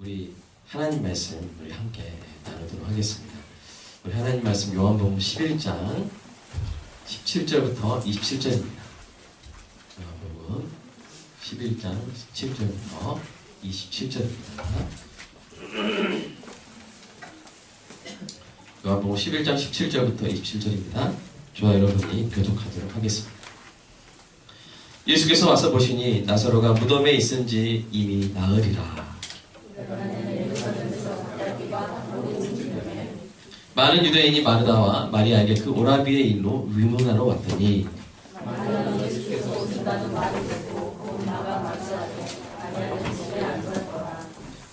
우리 하나님 말씀 우리 함께 나누도록 하겠습니다. 우리 하나님 말씀 요한복음 11장 17절부터 27절입니다. 요한복음 11장 17절부터 27절입니다. 요한복음 11장 17절부터 27절입니다. 저와 여러분이 교독하도록 하겠습니다. 예수께서 와서 보시니 나사로가 무덤에 있은지 이미 나으리라. 많은 유대인이 마르다와 마리아에게 그 오라비의 일로 의문하러 왔더니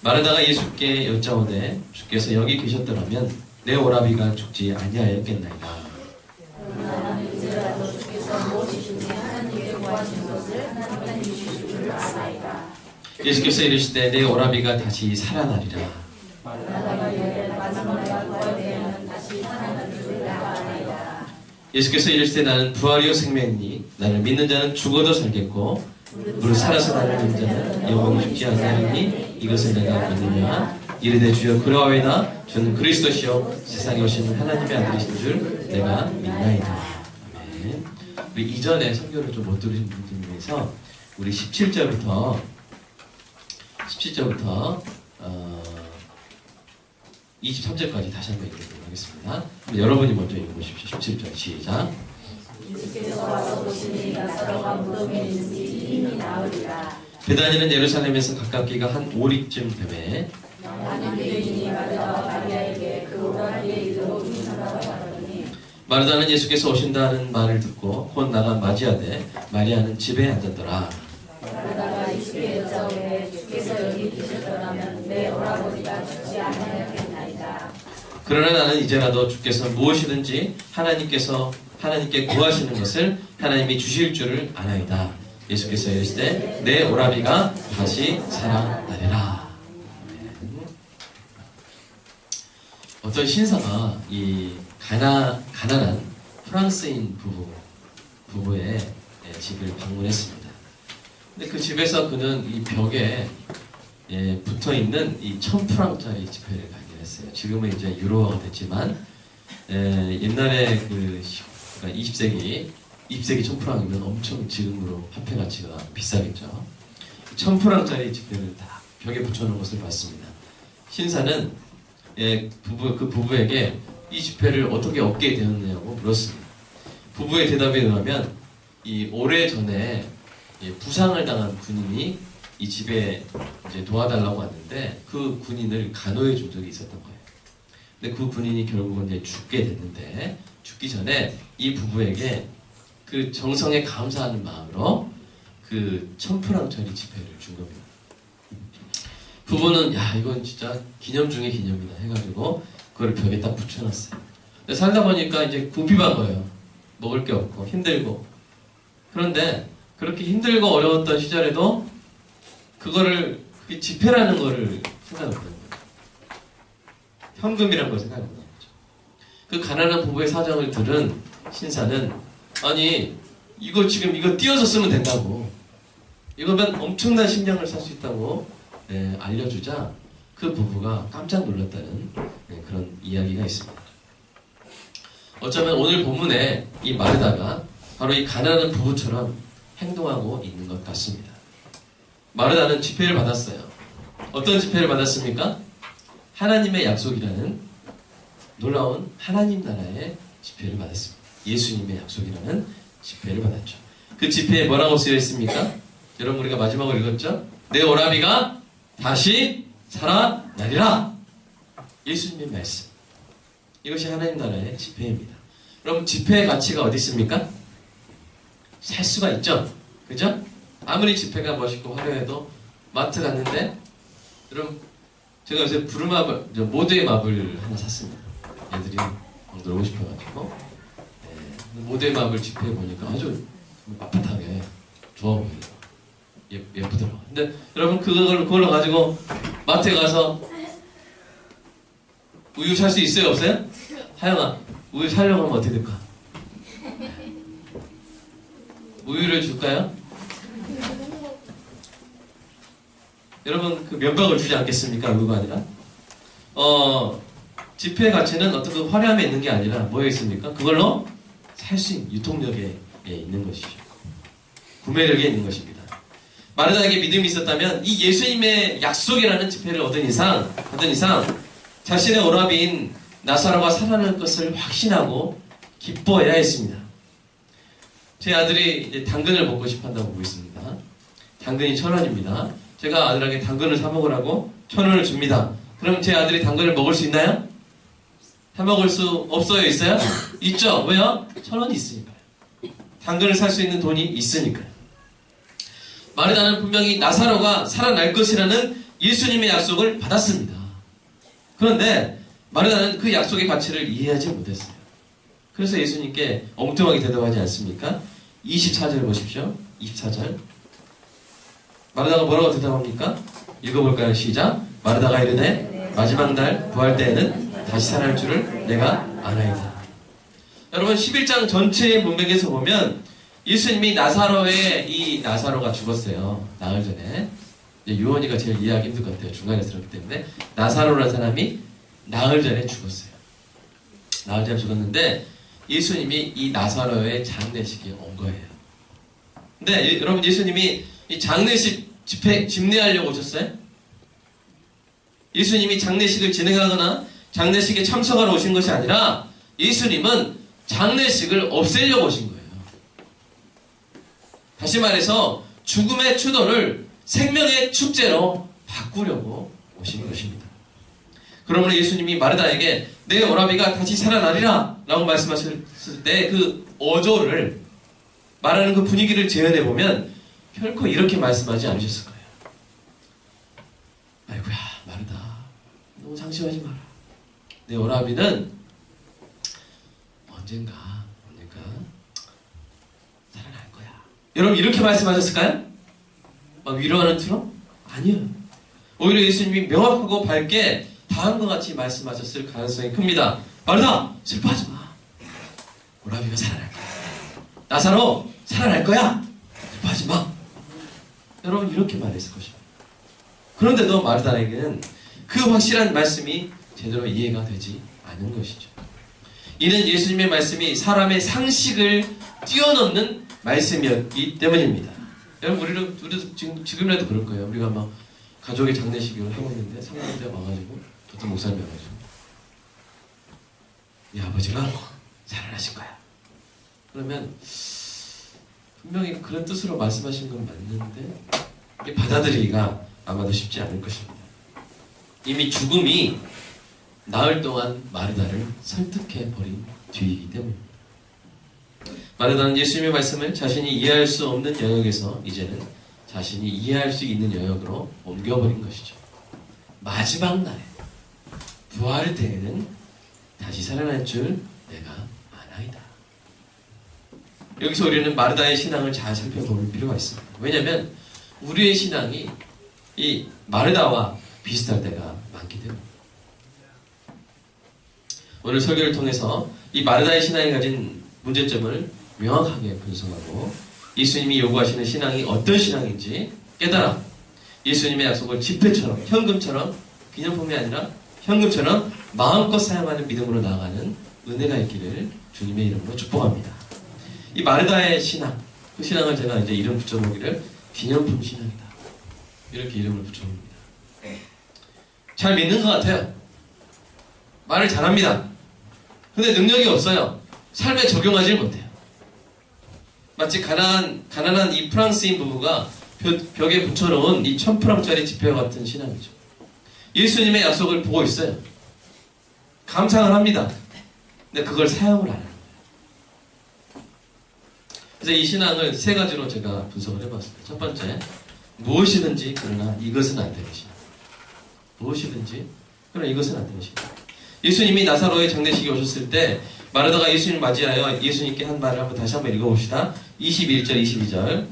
마르다가 예수께 여짜오되 주께서 여기 계셨더라면 내 오라비가 죽지 아니하였겠나이다. 예수께서 이르시되 내 오라비가 다시 살아나리라. 예수께서 이르시되 나는 부활이요 생명이니 나를 믿는 자는 죽어도 살겠고 무릇 살아서 나를 믿는 자는 영원히 죽지 아니하리니 이것을 내가 믿느냐. 이르되 주여 그러하오이다. 주는 그리스도시요 세상에 오신 하나님의 아들이신 줄 내가 믿나이다. 아멘. 우리 이전에 설교를 좀 못 들으신 분들 위해서 우리 17절부터 23절까지 다시 한번 읽어보도록 하겠습니다. 여러분이 먼저 읽어보십시오. 17절 시작. 예수께서 와서 보시니 나사로가 무덤에 있는지 이미 나으리라. 베다니는 예루살렘에서 가깝기가 한 5리쯤 되매 많은 유대인이 마르다와 마리아에게 그 오라비의 일로 의문하러 왔더니 마르다는 예수께서 오신다는 말을 듣고 곧 나가 맞이하되 마리아는 집에 앉았더라. 마르다가 예수께 여짜오되 주께서 여기 계셨더라면 내 오라버니가 죽지 아니하였겠나이다. 그러나 나는 이제라도 주께서 무엇이든지 하나님께 구하시는 것을 하나님이 주실 줄을 아나이다. 예수께서 이르시되 내 오라비가 다시 살아나리라. 어떤 신사가 이 가난한 프랑스인 부부의 집을 방문했습니다. 근데 그 집에서 그는 이 벽에 붙어 있는 이 1000프랑짜리 지폐를 발견했어요. 지금은 이제 유로화가 됐지만 옛날에 그러니까 20세기 1000프랑이면 엄청 지금으로 화폐 가치가 비싸겠죠. 1000프랑짜리 지폐를 다 벽에 붙여놓은 것을 봤습니다. 신사는 그 부부에게 이 지폐를 어떻게 얻게 되었느냐고 물었습니다. 부부의 대답에 의하면 이 오래전에 부상을 당한 군인이 이 집에 이제 도와달라고 왔는데 그 군인을 간호해 준 적이 있었던 거예요. 근데 그 군인이 결국은 이제 죽게 됐는데 죽기 전에 이 부부에게 그 정성에 감사하는 마음으로 그 1000프랑짜리 지폐를 준 겁니다. 부부는 야 이건 진짜 기념 중의 기념이다 해가지고 그걸 벽에 딱 붙여놨어요. 근데 살다 보니까 이제 궁핍한 거예요. 먹을 게 없고 힘들고. 그런데 그렇게 힘들고 어려웠던 시절에도 그게 지폐라는 거를 생각했던 거예요. 현금이라는 걸 생각했던 거죠. 그 가난한 부부의 사정을 들은 신사는 아니 이거 띄어서 쓰면 된다고. 이거면 엄청난 식량을 살 수 있다고 알려주자 그 부부가 깜짝 놀랐다는 그런 이야기가 있습니다. 어쩌면 오늘 본문에 이 마르다가 바로 이 가난한 부부처럼 행동하고 있는 것 같습니다. 마르다는 지폐를 받았어요. 어떤 지폐를 받았습니까? 하나님의 약속이라는 놀라운 하나님 나라의 지폐를 받았습니다. 예수님의 약속이라는 지폐를 받았죠. 그 지폐에 뭐라고 쓰여 있습니까? 여러분 우리가 마지막으로 읽었죠? 내 오라비가 다시 살아나리라. 예수님의 말씀. 이것이 하나님 나라의 지폐입니다. 그럼 지폐의 가치가 어디 있습니까? 살 수가 있죠. 그죠? 아무리 지폐가 멋있고 화려해도 마트 갔는데 여러분 제가 요새 모드의 맙을 하나 샀습니다. 애들이 놀고 싶어가지고 모드의 맙을 지폐에 보니까 아주 빳빳하게 좋아 보이더라고요. 예쁘더라고요. 근데 여러분 그걸로 가지고 마트에 가서 우유 살 수 있어요? 없어요? 하영아 우유 사려고 하면 어떻게 될까? 우유를 줄까요? 여러분 그 면박을 주지 않겠습니까? 의무가 아니라. 지폐의 가치는 어떤 그 화려함에 있는 게 아니라 뭐에 있습니까? 그걸로 살 수 있는 유통력에 있는 것이죠. 구매력에 있는 것입니다. 마르다에게 믿음이 있었다면 이 예수님의 약속이라는 지폐를 받은 이상 자신의 오라비인 나사로가 살아날 것을 확신하고 기뻐해야 했습니다. 제 아들이 이제 당근을 먹고 싶어 한다고 보고 있습니다. 당근이 1,000원입니다. 제가 아들에게 당근을 사 먹으라고 1,000원을 줍니다. 그럼 제 아들이 당근을 먹을 수 있나요? 사 먹을 수 없어요? 있어요? 있죠? 왜요? 1,000원이 있으니까요. 당근을 살 수 있는 돈이 있으니까요. 마르다는 분명히 나사로가 살아날 것이라는 예수님의 약속을 받았습니다. 그런데 마르다는 그 약속의 가치를 이해하지 못했어요. 그래서 예수님께 엉뚱하게 대답하지 않습니까? 24절 보십시오. 24절. 마르다가 뭐라고 대답합니까? 읽어볼까요? 시작. 마르다가 이르되 마지막 날 부활 때에는 다시 살아날 줄을 내가 아나이다. 여러분 11장 전체의 문맥에서 보면 예수님이 이 나사로가 죽었어요. 나흘 전에. 유언이가 제일 이해하기 힘들 것 같아요. 중간에 들었기 때문에. 나사로라는 사람이 나흘 전에 죽었어요. 나흘 전에 죽었는데 예수님이 이 나사로의 장례식에 온 거예요. 근데 여러분 예수님이 이 장례식 집례하려고 오셨어요? 예수님이 장례식을 진행하거나 장례식에 참석하러 오신 것이 아니라 예수님은 장례식을 없애려고 오신 거예요. 다시 말해서 죽음의 추도를 생명의 축제로 바꾸려고 오신 것입니다. 그러므로 예수님이 마르다에게 내 오라비가 다시 살아나리라 라고 말씀하셨을 때 그 어조를 말하는 그 분위기를 재현해 보면 결코 이렇게 말씀하지 않으셨을 거예요. 아이고야 마르다 너무 상심하지 마라. 내 오라비는 언젠가 살아날 거야. 여러분 이렇게 말씀하셨을까요? 위로하는 투로? 아니요. 오히려 예수님이 명확하고 밝게 다음과 같이 말씀하셨을 가능성이 큽니다. 마르다 슬퍼하지 마. 오라비가 살아날 거야. 나사로 살아날 거야. 슬퍼하지 마. 여러분 이렇게 말했을 것입니다. 그런데도 마르다에게는 그 확실한 말씀이 제대로 이해가 되지 않은 것이죠. 이는 예수님의 말씀이 사람의 상식을 뛰어넘는 말씀이었기 때문입니다. 여러분 우리도 지금이라도 그럴 거예요. 우리가 막 가족의 장례식을 하고 있는데 상담대가 와가지고 어떤 목사님이 와가지고 네 아버지가 살아나신 거야. 그러면 분명히 그런 뜻으로 말씀하신 건 맞는데 받아들이기가 아마도 쉽지 않을 것입니다. 이미 죽음이 나흘 동안 마르다를 설득해버린 뒤이기 때문입니다. 마르다는 예수님의 말씀을 자신이 이해할 수 없는 영역에서 이제는 자신이 이해할 수 있는 영역으로 옮겨버린 것이죠. 마지막 날에 부활 때에는 다시 살아날 줄 내가 아나이다. 여기서 우리는 마르다의 신앙을 잘 살펴볼 필요가 있습니다. 왜냐하면 우리의 신앙이 이 마르다와 비슷할 때가 많기 때문입니다. 오늘 설교를 통해서 이 마르다의 신앙이 가진 문제점을 명확하게 분석하고 예수님이 요구하시는 신앙이 어떤 신앙인지 깨달아 예수님의 약속을 지폐처럼 현금처럼 기념품이 아니라 현금처럼 마음껏 사용하는 믿음으로 나아가는 은혜가 있기를 주님의 이름으로 축복합니다. 이 마르다의 신앙, 그 신앙을 제가 이제 이름 붙여보기를 기념품 신앙이다. 이렇게 이름을 붙여봅니다. 잘 믿는 것 같아요. 말을 잘합니다. 근데 능력이 없어요. 삶에 적용하지 못해요. 마치 가난한 이 프랑스인 부부가 벽에 붙여놓은 이 1000프랑짜리 지폐와 같은 신앙이죠. 예수님의 약속을 보고 있어요. 감상을 합니다. 근데 그걸 사용을 안 해요. 그래서 이 신앙을 세 가지로 제가 분석을 해봤습니다. 첫 번째, 무엇이든지 그러나 이것은 안 되는 신앙. 무엇이든지 그러나 이것은 안 되는 신앙. 예수님이 나사로의 장례식에 오셨을 때 마르다가 예수님을 맞이하여 예수님께 한 말을 다시 한번 읽어봅시다. 21절 22절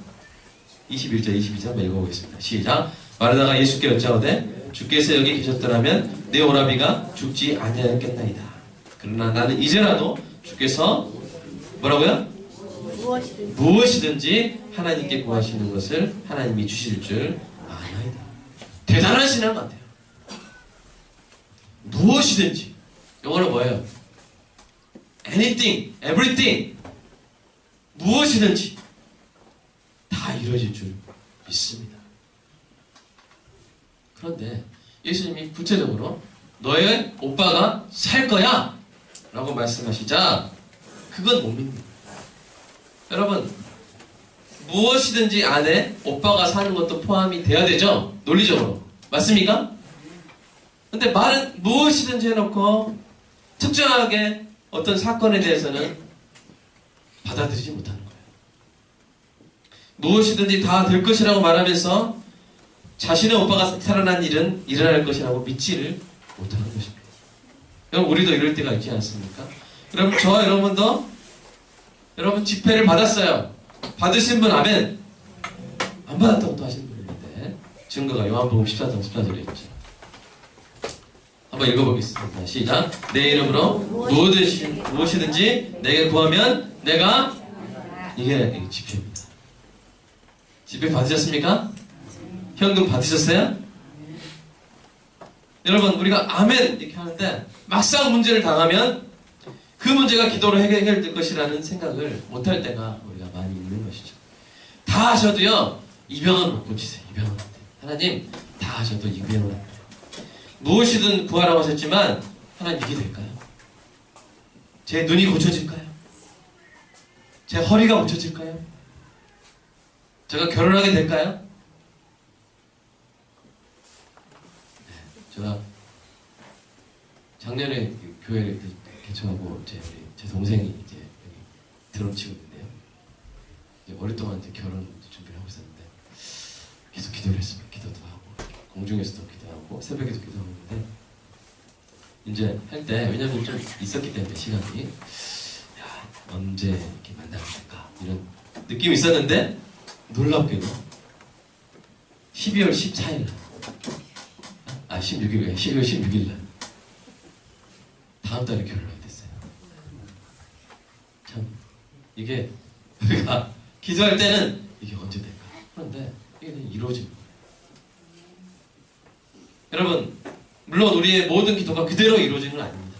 한번 읽어보겠습니다. 시작. 마르다가 예수께 여짜오되 주께서 여기 계셨더라면 내 오라비가 죽지 아니하였겠나이다. 그러나 나는 이제라도 주께서 뭐라고요? 무엇이든지 하나님께 구하시는 것을 하나님이 주실 줄 아나이다. 대단한 신앙 같아요. 무엇이든지. 이거는 뭐예요? anything, everything. 무엇이든지 다 이루어질 줄 믿습니다. 그런데 예수님이 구체적으로 너의 오빠가 살 거야 라고 말씀하시자 그건 못 믿는 거예요. 여러분, 무엇이든지 안에 오빠가 사는 것도 포함이 돼야 되죠? 논리적으로. 맞습니까? 근데 말은 무엇이든지 해놓고 특정하게 어떤 사건에 대해서는 받아들이지 못하는 거예요. 무엇이든지 다 될 것이라고 말하면서 자신의 오빠가 살아난 일은 일어날 것이라고 믿지를 못하는 것입니다. 여러분, 우리도 이럴 때가 있지 않습니까? 여러분, 저와 여러분도 여러분 집회를 받았어요. 받으신 분 아멘. 안 받았다고 또 하시는 분이 있는데 증거가 요한복음 14장 14절에 있죠. 한번 읽어보겠습니다. 시작. 내 이름으로 무엇이든지 내게 구하면 내가, 이게 집회입니다. 집회 받으셨습니까? 현금 받으셨어요? 여러분, 우리가 아멘 이렇게 하는데 막상 문제를 당하면 그 문제가 기도로 해결될 것이라는 생각을 못할 때가 우리가 많이 있는 것이죠. 다 하셔도요, 이 병은 못 고치세요. 이 병은 안 돼요. 하나님, 다 하셔도 이 병은 안 돼요. 무엇이든 구하라고 하셨지만 하나님, 이게 될까요? 제 눈이 고쳐질까요? 제 허리가 고쳐질까요? 제가 결혼하게 될까요? 네, 제가 작년에 교회를 개척하고 제 동생이 이제 여기 드럼 치고 있는데요. 이제 오랫동안 이제 결혼 준비를 하고 있었는데 계속 기도를 했습니다. 기도도 하고 공중에서도 기도하고 새벽에도 기도하고 있는데 이제 할 때, 왜냐면 좀 있었기 때문에 시간이, 야, 언제 이렇게 만나게 될까 이런 느낌이 있었는데 놀랍게도 12월 14일 날, 16일, 12월 16일 날 다음 달에 결혼하게 됐어요. 참, 이게 우리가 기도할 때는 이게 언제 될까? 그런데 이게 이루어지는 거예요. 여러분, 물론 우리의 모든 기도가 그대로 이루어지는 건 아닙니다.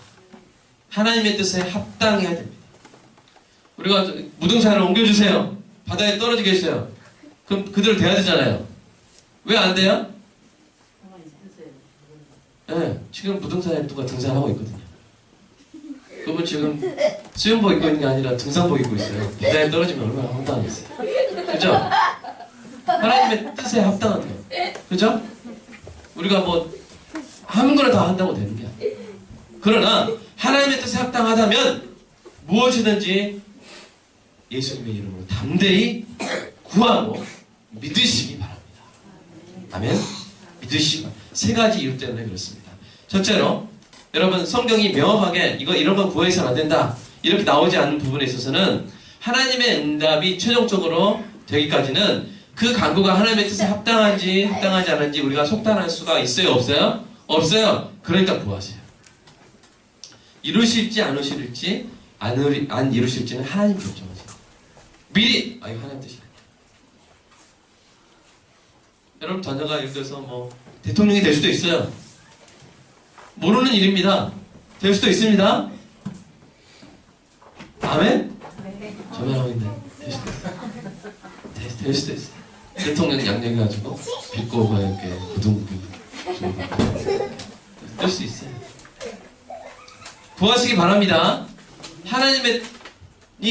하나님의 뜻에 합당해야 됩니다. 우리가 무등산을 옮겨주세요. 바다에 떨어지게 했어요. 그럼 그대로 돼야 되잖아요. 왜 안 돼요? 네, 지금 무등산에 누가 등산하고 있거든요. 그분 지금 수영복 입고 있는 게 아니라 등산복 입고 있어요. 바다에 떨어지면 얼마나 황당하겠어요. 그죠? 하나님의 뜻에 합당한 거예요. 그죠? 우리가 뭐 아무거나 다 한다고 되는 게 아니에요. 그러나 하나님의 뜻에 합당하다면 무엇이든지 예수님의 이름으로 담대히 구하고 믿으시기 바랍니다. 아멘? 믿으시기. 세 가지 이유 때문에 그렇습니다. 첫째로, 여러분, 성경이 명확하게 이런 건 구해서는 안 된다 이렇게 나오지 않는 부분에 있어서는 하나님의 응답이 최종적으로 되기까지는 그 간구가 하나님의 뜻에 합당한지 합당하지 않은지 우리가 속단할 수가 있어요? 없어요? 없어요. 그러니까 구하세요. 이루실지 안 이루실지 안 이루실지는 하나님 결정하세요. 미리 이거 하나님 뜻이 아니야. 여러분, 자녀가 예를 들어서 뭐 대통령이 될 수도 있어요. 모르는 일입니다. 될 수도 있습니다. 아멘? 저만 하고 있네. 될 수도 있어요. 될 수도 있어요. 대통령 양력해가지고 빌고가 이렇게 구둥 될 수 있어요. 구하시기 바랍니다. 하나님이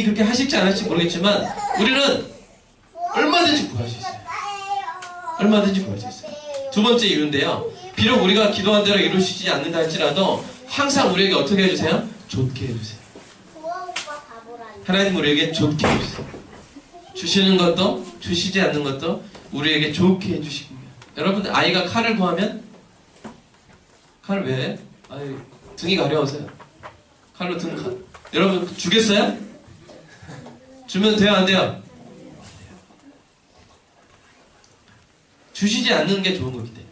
그렇게 하실지 안 하실지 모르겠지만 우리는 얼마든지 구할 수 있어요. 얼마든지 구할 수 있어요. 두 번째 이유인데요. 비록 우리가 기도한 대로 이루시지 않는다 할지라도 항상 우리에게 어떻게 해주세요? 좋게 해주세요. 하나님 우리에게 좋게 해주세요. 주시는 것도 주시지 않는 것도 우리에게 좋게 해주시고요. 여러분, 아이가 칼을 구하면 칼 왜? 등이 가려워서요. 칼로 등 여러분 주겠어요? 주면 돼요, 안 돼요? 주시지 않는 게 좋은 거기 때문에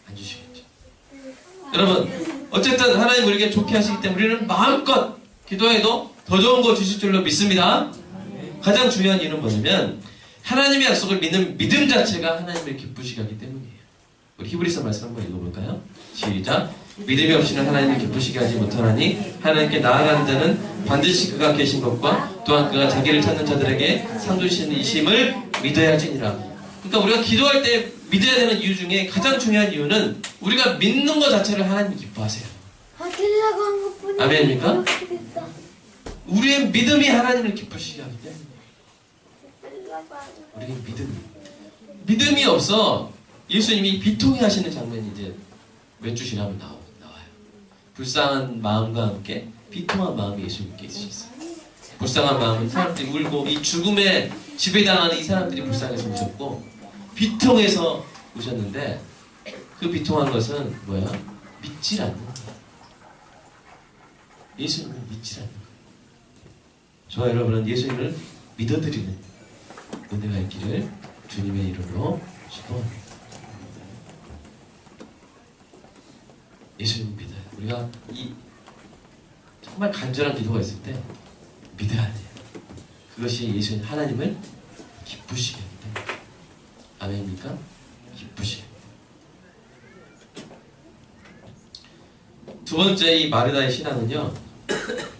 안 주시겠죠. 여러분, 어쨌든 하나님 우리에게 좋게 하시기 때문에 우리는 마음껏 기도해도 더 좋은 거 주실 줄로 믿습니다. 가장 중요한 이유는 뭐냐면 하나님의 약속을 믿는 믿음 자체가 하나님을 기쁘시게 하기 때문이에요. 우리 히브리서 말씀 한번 읽어볼까요? 시작. 믿음이 없이는 하나님을 기쁘시게 하지 못하나니 하나님께 나아가는 자는 반드시 그가 계신 것과 또한 그가 자기를 찾는 자들에게 상 주시는 이심을 믿어야 하지니라. 그러니까 우리가 기도할 때 믿어야 되는 이유 중에 가장 중요한 이유는 우리가 믿는 것 자체를 하나님이 기뻐하세요. 하려고 한 것뿐이 아멘입니까? 이렇게 됐다. 우리의 믿음이 하나님을 기쁘시게 하기 때문에 하려고 한 우리의 믿음이 없어 예수님이 비통해 하시는 장면이 이제 몇 주 지나면 나와요. 불쌍한 마음과 함께 비통한 마음이 예수님께 있으셨어요. 불쌍한 마음은 사람들이 울고 이 죽음에 지배당하는 이 사람들이 불쌍해서 우셨고 비통해서 우셨는데 그 비통한 것은 뭐야? 믿질 않는 거예요. 예수님을 믿질 않는 거예요. 저와 여러분은 예수님을 믿어드리는 은혜가 있기를 주님의 이름으로 축복합니다. 예수님 믿어요. 우리가 이 정말 간절한 기도가 있을 때 믿어야 돼요. 그것이 예수님 하나님을 기쁘시게 합니다. 아멘입니까? 기쁘시게. 두 번째 이 마르다의 신앙은요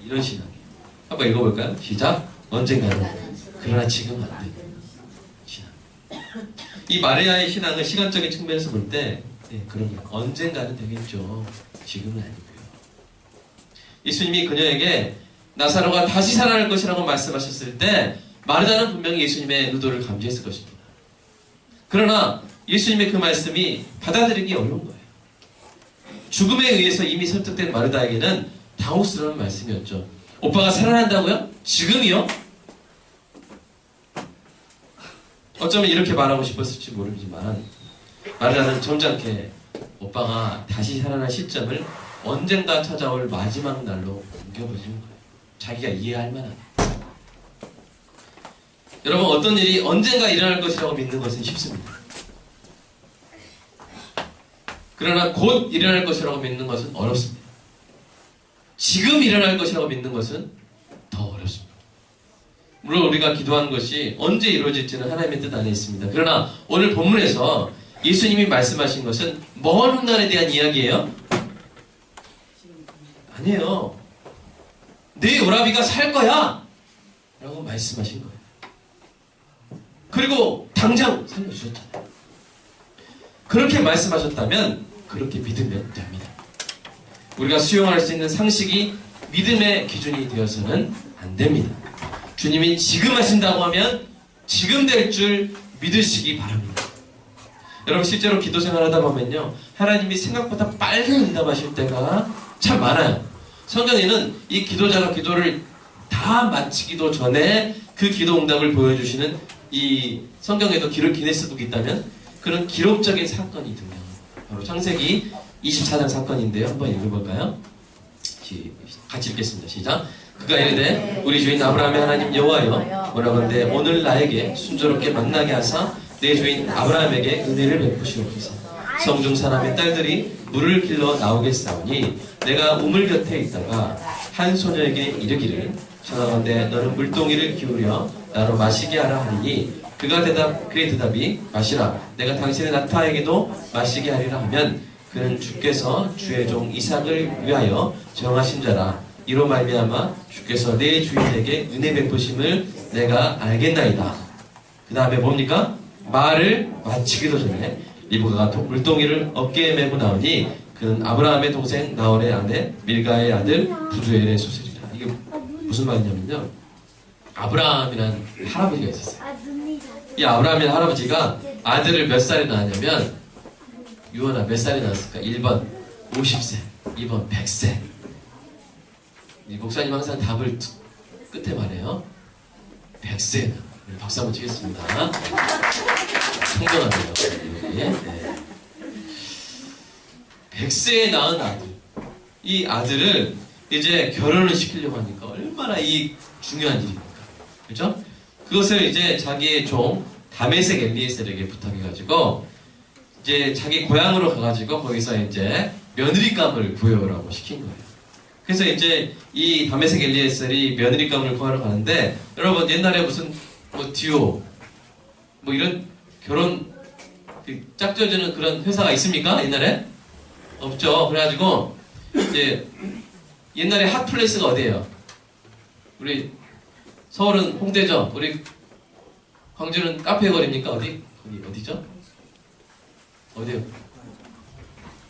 이런 신앙이에요. 한번 읽어볼까요? 시작. 언젠가는 그러나 지금 안 돼. 신앙. 이 마르다의 신앙은 시간적인 측면에서 볼 때 그럼요. 언젠가는 되겠죠. 지금은 아니고요. 예수님이 그녀에게 나사로가 다시 살아날 것이라고 말씀하셨을 때 마르다는 분명히 예수님의 의도를 감지했을 것입니다. 그러나 예수님의 그 말씀이 받아들이기 어려운 거예요. 죽음에 의해서 이미 설득된 마르다에게는 당혹스러운 말씀이었죠. 오빠가 살아난다고요? 지금이요? 어쩌면 이렇게 말하고 싶었을지 모르지만 마르다는 점잖게 오빠가 다시 살아날 시점을 언젠가 찾아올 마지막 날로 옮겨버리는 거예요. 자기가 이해할 만한. 여러분 어떤 일이 언젠가 일어날 것이라고 믿는 것은 쉽습니다. 그러나 곧 일어날 것이라고 믿는 것은 어렵습니다. 지금 일어날 것이라고 믿는 것은 더 어렵습니다. 물론 우리가 기도한 것이 언제 이루어질지는 하나님의 뜻 안에 있습니다. 그러나 오늘 본문에서 예수님이 말씀하신 것은 먼 훗날에 대한 이야기예요? 아니에요. 내 오라비가 살 거야! 라고 말씀하신 거예요. 그리고 당장 살려주셨잖아요. 그렇게 말씀하셨다면 그렇게 믿으면 됩니다. 우리가 수용할 수 있는 상식이 믿음의 기준이 되어서는 안 됩니다. 주님이 지금 하신다고 하면 지금 될 줄 믿으시기 바랍니다. 여러분 실제로 기도 생활하다 보면요 하나님이 생각보다 빨리 응답하실 때가 참 많아요. 성경에는 이 기도자가 기도를 다 마치기도 전에 그 기도 응답을 보여주시는 이 성경에도 기네스북이 있다면 그런 기록적인 사건이 등장합니다. 바로 창세기 24장 사건인데요. 한번 읽어볼까요? 같이 읽겠습니다. 시작. 그가 이르되 우리 주인 아브라함의 하나님 여호와여 뭐라건대 오늘 나에게 순조롭게 만나게 하사 내 주인 아브라함에게 은혜를 베푸시옵소서. 성중 사람의 딸들이 물을 길러 나오겠사오니 내가 우물 곁에 있다가 한 소녀에게 이르기를 청하건대 너는 물동이를 기울여 나로 마시게 하라 하니 그의 대답이 마시라 내가 당신의 나타에게도 마시게 하리라 하면 그는 주께서 주의 종 이삭을 위하여 정하신 자라 이로 말미암아 주께서 내 주인에게 은혜 베푸심을 내가 알겠나이다. 그 다음에 뭡니까? 말을 마치기도 전에 리브가가 물동이를 어깨에 메고 나오니 그는 아브라함의 동생 나홀의 아내 밀가의 아들 부두엘의 수술이라. 이게 무슨 말이냐면요 아브라함이라는 할아버지가 있었어요. 이 아브라함이라는 할아버지가 아들을 몇 살에 낳았냐면 유언아 몇 살에 낳았을까? 1번 50세 2번 100세. 이 목사님 항상 답을 끝에 말해요. 100세. 박수 한번 치겠습니다. 성경하네요. 네. 100세에 낳은 아들. 이 아들을 이제 결혼을 시키려고 하니까 얼마나 이 중요한 일입니까? 그죠? 그것을 이제 자기의 종 다메섹 엘리에셀에게 부탁해가지고 이제 자기 고향으로 가가지고 거기서 이제 며느리감을 구해오라고 시킨 거예요. 그래서 이제 이 다메섹 엘리에셀이 며느리감을 구하러 가는데 여러분 옛날에 무슨 뭐 듀오 뭐 이런 결혼 그 짝지어주는 그런 회사가 있습니까? 옛날에? 없죠. 그래가지고 이제 옛날에 핫플레이스가 어디예요? 우리 서울은 홍대죠. 우리 광주는 카페 거리입니까? 어디죠? 어디요?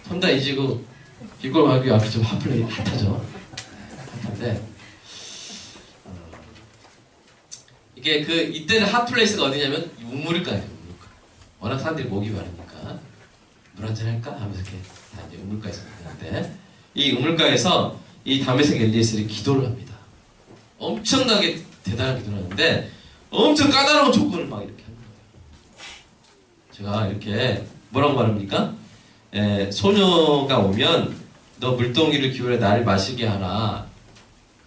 선다 이지구 이골마귀 앞이 좀 핫플레이 핫하죠. 핫한데 이게 그 이때는 핫플레이스가 어디냐면 우물가예요. 우물가. 워낙 사람들이 목이 마르니까 물 한잔 할까 하면서 이렇게 다 이제 우물가에서 먹는데 이 우물가에서 이 담에색 엘리에셀이 기도를 합니다. 엄청나게 대단한 기도를 하는데 엄청 까다로운 조건을 막 이렇게 하는 거예요. 제가 이렇게 뭐라고 말합니까? 소녀가 오면 너 물동이를 기울여 나를 마시게 하라.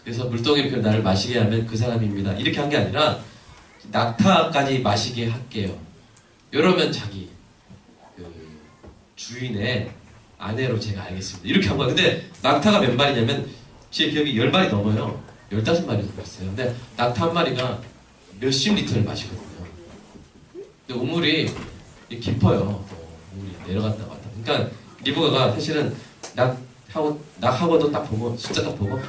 그래서 물동이를 기울여 나를 마시게 하면 그 사람입니다. 이렇게 한 게 아니라 낙타까지 마시게 할게요. 이러면 자기 그 주인의 아내로 제가 알겠습니다. 이렇게 한 거야. 근데 낙타가 몇 마리냐면 제 기억이 10마리 넘어요. 15마리 정도 있어요. 근데 낙타 한 마리가 몇십 리터를 마시거든요. 근데 우물이 깊어요. 우물이 내려갔다 왔다. 그러니까 리브가가 사실은 낙하고도 딱 보고 숫자 딱 보고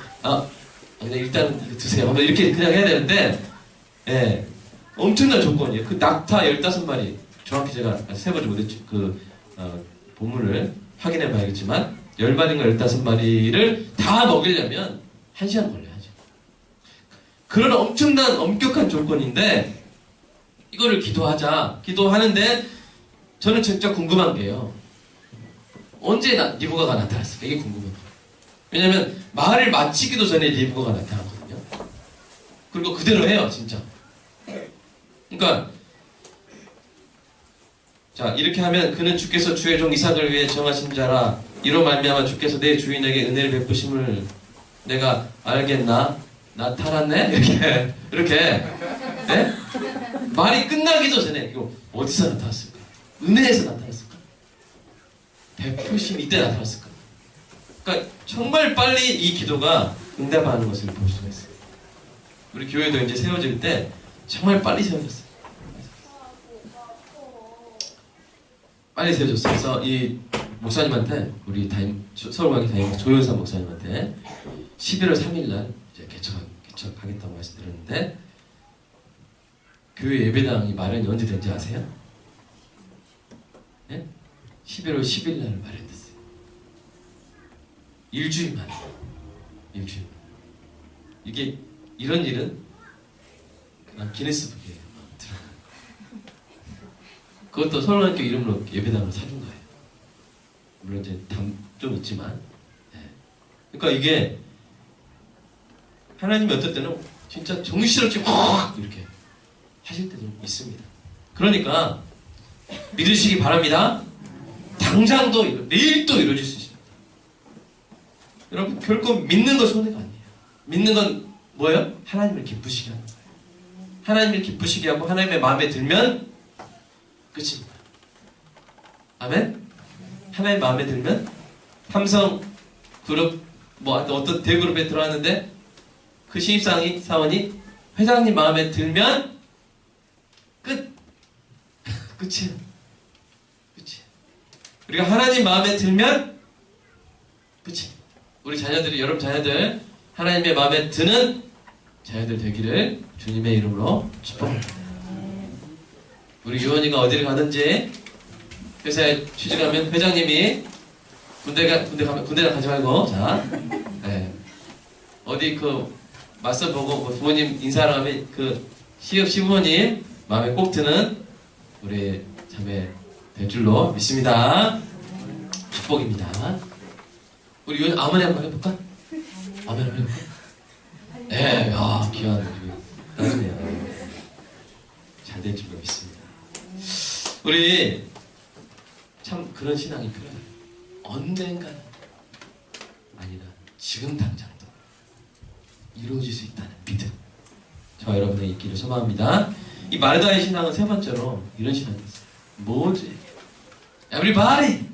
그냥 일단 이거 드세요. 한번 이렇게 그냥 해야 되는데 예, 엄청난 조건이에요. 그 낙타 15마리 정확히 제가 세보지 못했죠. 본문을 확인해 봐야겠지만 10마리인가 15마리를 다 먹이려면 1시간 걸려야죠. 그런 엄격한 조건인데 이거를 기도하는데 저는 진짜 궁금한 게요. 언제 리브가가 나타났을까? 이게 궁금해요. 왜냐면 말을 마치기도 전에 리브가가 나타났거든요. 그리고 그대로 해요, 진짜. 그러니까 자 이렇게 하면 그는 주께서 주의 종 이삭을 위해 정하신 자라 이로 말미암아 주께서 내 주인에게 은혜를 베푸심을 내가 알겠나? 나타났네? 이렇게 네? 말이 끝나기도 전에 이거 어디서 나타났을까? 은혜에서 나타났을까? 베푸심 이때 나타났을까? 그러니까 정말 빨리 이 기도가 응답하는 것을 볼 수가 있어요. 우리 교회도 이제 세워질 때 정말 빨리 세워졌어요. 빨리 세워졌어요. 그래서 이 목사님한테 우리 서울광기 다임 조윤선 목사님한테 11월 3일날 이제 개척하겠다고 말씀드렸는데 교회 예배당이 마련이 언제 된지 아세요? 네? 11월 10일날 마련됐어요. 일주일 만에. 이게 이런 일은 그냥 기네스북에 들어가요. 그것도 서울학교 이름으로 예배당을 사준 거예요. 물론 이제 담 좀 있지만. 네. 그러니까 이게 하나님이 어떨 때는 진짜 정신없이 확 이렇게 하실 때도 있습니다. 그러니까 믿으시기 바랍니다. 당장도 내일 또 이루어질 수 있습니다. 여러분 결코 믿는 거 손해가 아니에요. 믿는 건 뭐예요? 하나님을 기쁘시게 하는 거예요. 하나님을 기쁘시게 하고 하나님의 마음에 들면 끝입니다. 아멘? 하나님의 마음에 들면 삼성 그룹 뭐 어떤 대그룹에 들어왔는데 그 신입사원이 회장님 마음에 들면 끝이에요. 끝이에요. 우리가 하나님 마음에 들면 끝이에요. 우리 자녀들이 여러분 자녀들 하나님의 마음에 드는 자녀들 되기를 주님의 이름으로 축복합니다. 우리 유원이가 어디를 가든지 회사에 취직하면 회장님이 군대를 가지 말고 네. 어디 맞서 보고 부모님 인사를 하면 시부모님 마음에 꼭 드는 우리 자매 될 줄로 믿습니다. 축복입니다. 우리 유원이 아멘 한번 해볼까? 아멘 한번 해볼까? 네, 귀한 따뜻해요. 잘 될 줄로 믿습니다. 우리 참 그런 신앙이 필요해요. 언젠가는 아니라 지금 당장도 이루어질 수 있다는 믿음. 저와 여러분의 있기를 소망합니다. 이 마르다의 신앙은 세 번째로 이런 신앙이 있어요. 뭐지? Everybody!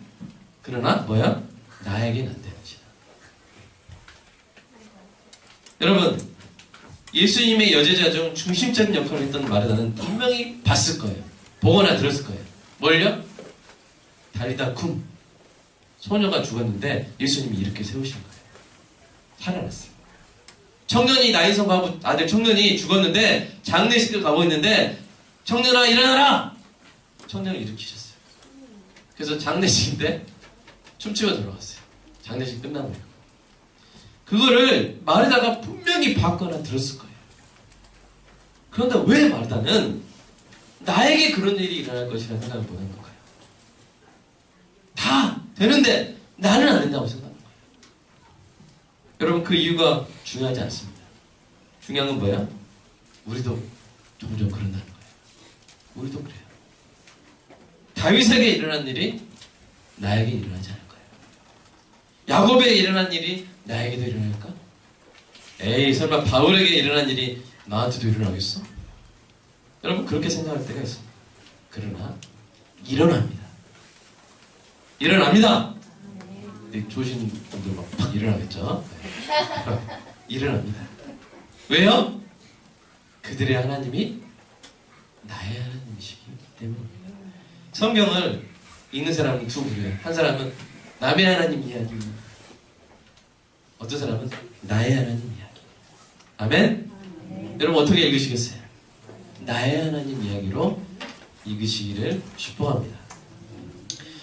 그러나 뭐야? 나에겐 안 되는 신앙. 여러분 예수님의 여제자 중 중심적인 역할을 했던 마르다는 분명히 봤을 거예요. 보거나 들었을 거예요. 뭘요? 달리다 쿰 소녀가 죽었는데 예수님이 이렇게 세우신 거예요. 살아났어요. 청년이 나이성과 아들 청년이 죽었는데 장례식을 가고 있는데 청년아 일어나라! 청년을 일으키셨어요. 그래서 장례식인데 춤추며 들어갔어요. 장례식 끝나고 그거를 마르다가 분명히 봤거나 들었을 거예요. 그런데 왜 마르다는 나에게 그런 일이 일어날 것이라는 생각을 못 한 건가요? 다 되는데 나는 안 된다고 생각하는 거예요. 여러분 그 이유가 중요하지 않습니다. 중요한 건 뭐야? 우리도 종종 그런다는 거예요. 우리도 그래요. 다윗에게 일어난 일이 나에게 일어나지 않을 거예요. 야곱에게 일어난 일이 나에게도 일어날까? 에이 설마 바울에게 일어난 일이 나한테도 일어나겠어? 여러분 그렇게 생각할 때가 있습니다. 그러나 일어납니다. 일어납니다. 네, 조신 분들 막 일어나겠죠? 네. 일어납니다. 왜요? 그들의 하나님이 나의 하나님이시기 때문입니다. 성경을 읽는 사람은 두 부류예요. 한 사람은 남의 하나님 이야기, 어떤 사람은 나의 하나님 이야기. 아멘? 여러분 어떻게 읽으시겠어요? 나의 하나님 이야기로 읽으시기를 축복합니다.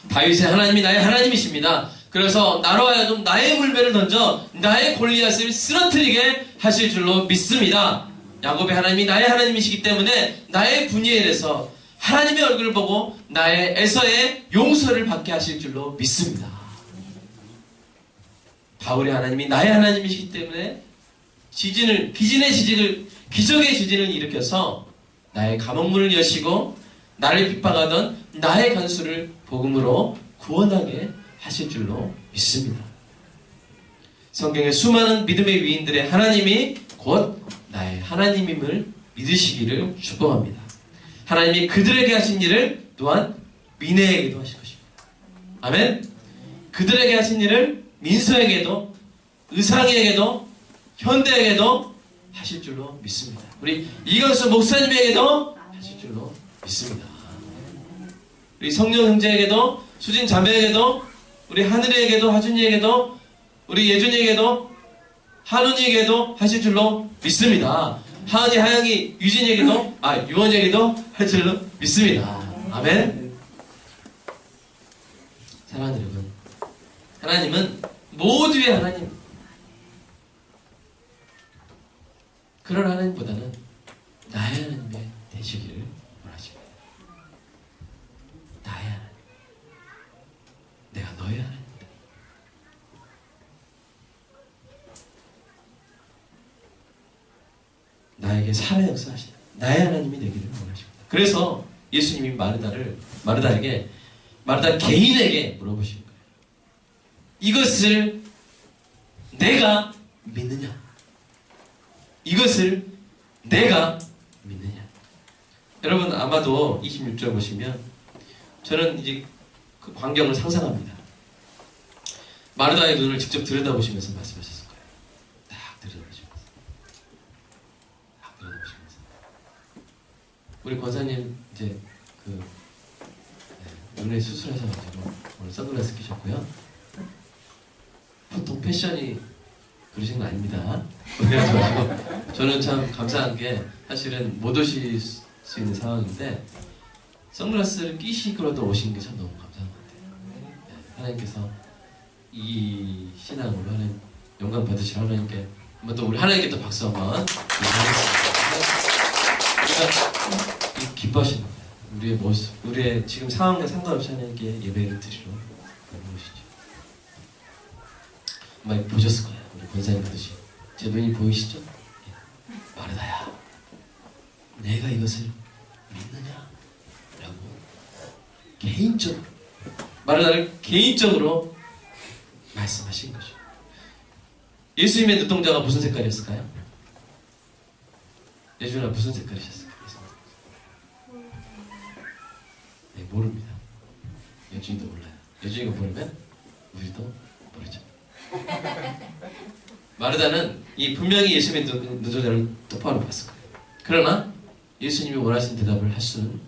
다윗의 하나님이 나의 하나님이십니다. 그래서 나로 하여금 나의 물배를 던져 나의 골리앗을 쓰러뜨리게 하실 줄로 믿습니다. 야곱의 하나님이 나의 하나님이시기 때문에 나의 분이엘에서 하나님의 얼굴을 보고 나의 에서의 용서를 받게 하실 줄로 믿습니다. 바울의 하나님이 나의 하나님이시기 때문에 기적의 지진을 일으켜서 나의 감옥문을 여시고 나를 핍박하던 나의 간수를 복음으로 구원하게 하실 줄로 믿습니다. 성경의 수많은 믿음의 위인들의 하나님이 곧 나의 하나님임을 믿으시기를 축복합니다. 하나님이 그들에게 하신 일을 또한 미네에게도 하실 것입니다. 아멘. 그들에게 하신 일을 민서에게도 의상에게도 현대에게도 하실 줄로 믿습니다. 우리 이건수 목사님에게도 하실 줄로 믿습니다. 우리 성령 형제에게도 수진 자매에게도 우리 하늘이에게도 하준이에게도 우리 예준이에게도 한훈이에게도 하실 줄로 믿습니다. 하은이, 하영이, 유진이에게도 유원이에게도 할 줄로 믿습니다. 아멘. 사랑하는 여러분, 하나님은 모두의 하나님. 그런 하나님보다는 나의 하나님이 되시기를 원하십니다. 나의 하나님. 내가 너의 하나님이다. 나에게 살아 역사하시는 나의 하나님이 되기를 원하십니다. 그래서 예수님이 마르다 개인에게 물어보신 거예요. 이것을 내가 믿느냐? 이것을 내가 믿느냐? 여러분 아마도 26절 보시면 저는 이제 그 광경을 상상합니다. 마르다의 눈을 직접 들여다보시면서 말씀하셨을 거예요. 딱 들여다보시면서. 우리 권사님 이제 눈에 수술하셔가지고 오늘 선글라스 끼셨고요. 보통 패션이 그러신 건 아닙니다. 그래가지고 저는 참 감사한 게 사실은 못 오실 수 있는 상황인데 선글라스를 끼시고라도 오신 게 참 너무 감사한 것 같아요. 네, 하나님께서 이 신앙으로 하나님 영광 받으실 하나님께 한번 또 우리 하나님께 또 박수 한번 우리가 기뻐하시는 거예요. 우리의 모습, 우리의 지금 상황과 상관없이 하나님께 예배를 드리러 모시죠. 많이 보셨을 거예요. 우리 권사님 그러시. 제 눈이 보이시죠? 마르다야, 내가 이것을 믿느냐? 라고 개인적으로 마르다를 개인적으로 말씀하신 거죠. 예수님의 눈동자가 무슨 색깔이었을까요? 예준아 무슨 색깔이셨을까요? 네, 모릅니다. 예준이도 몰라요. 예준이가 모르면 우리도 모르죠. 마르다는 분명히 예수님의 눈동자를 똑바로 봤을 거예요. 그러나 예수님이 원하신 대답을 할 수는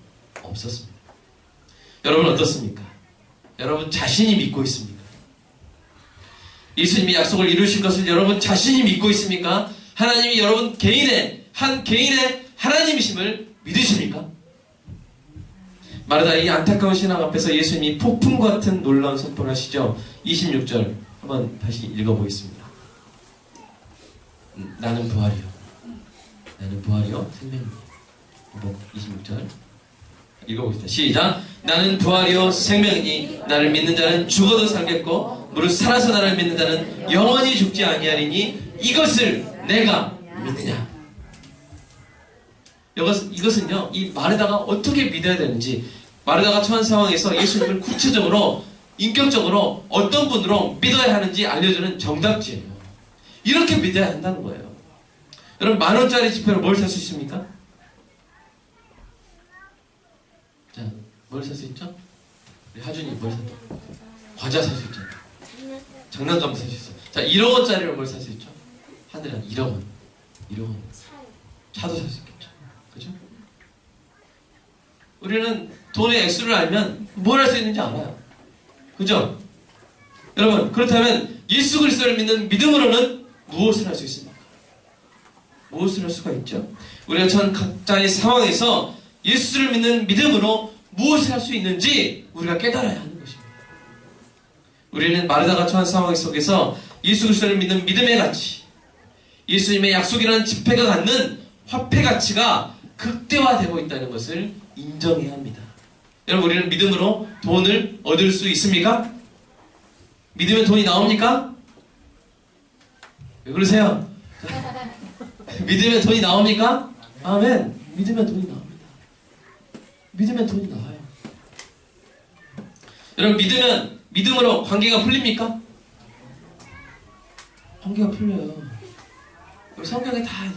없었습니다. 여러분 어떻습니까? 여러분 자신이 믿고 있습니까? 예수님이 약속을 이루신 것을 여러분 자신이 믿고 있습니까? 하나님이 여러분 개인의 하나님이심을 믿으십니까? 마르다 이 안타까운 신앙 앞에서 예수님이 폭풍 같은 놀라운 선포를 하시죠. 26절 한번 다시 읽어보겠습니다. 나는 부활이요. 나는 부활이요. 생명이요. 26절 읽어보겠습니다. 시작. 나는 부활이요 생명이니 나를 믿는 자는 죽어도 살겠고 무릇 살아서 나를 믿는 자는 영원히 죽지 아니하리니 이것을 내가 믿느냐. 이것은요, 이 마르다가 어떻게 믿어야 되는지, 마르다가 처한 상황에서 예수님을 구체적으로 인격적으로 어떤 분으로 믿어야 하는지 알려주는 정답지예요. 이렇게 믿어야 한다는 거예요. 여러분 10,000원짜리 지폐로 뭘 살 수 있습니까? 자, 뭘 살 수 있죠? 우리 하준이 뭘 살 수 있죠? 과자 살 수 있죠. 장난감 살 수 있어. 자, 1억원짜리로 뭘 살 수 있죠? 하늘에 한 1억원. 1억원. 차도 살 수 있겠죠. 그죠? 우리는 돈의 액수를 알면 뭘 할 수 있는지 알아요. 그죠? 여러분, 그렇다면 예수 그리스도를 믿는 믿음으로는 무엇을 할 수 있습니까? 무엇을 할 수가 있죠? 우리가 전 각자의 상황에서 예수를 믿는 믿음으로 무엇을 할 수 있는지 우리가 깨달아야 하는 것입니다. 우리는 마르다가 처한 상황 속에서 예수 그리스도를 믿는 믿음의 가치, 예수님의 약속이라는 지폐가 갖는 화폐 가치가 극대화되고 있다는 것을 인정해야 합니다. 여러분, 우리는 믿음으로 돈을 얻을 수 있습니까? 믿으면 돈이 나옵니까? 왜 그러세요? 믿으면 돈이 나옵니까? 아멘. 믿으면 돈이 나옵니다. 믿으면 돈이 나와요. 여러분, 믿음으로 관계가 풀립니까? 관계가 풀려요. 성경에 다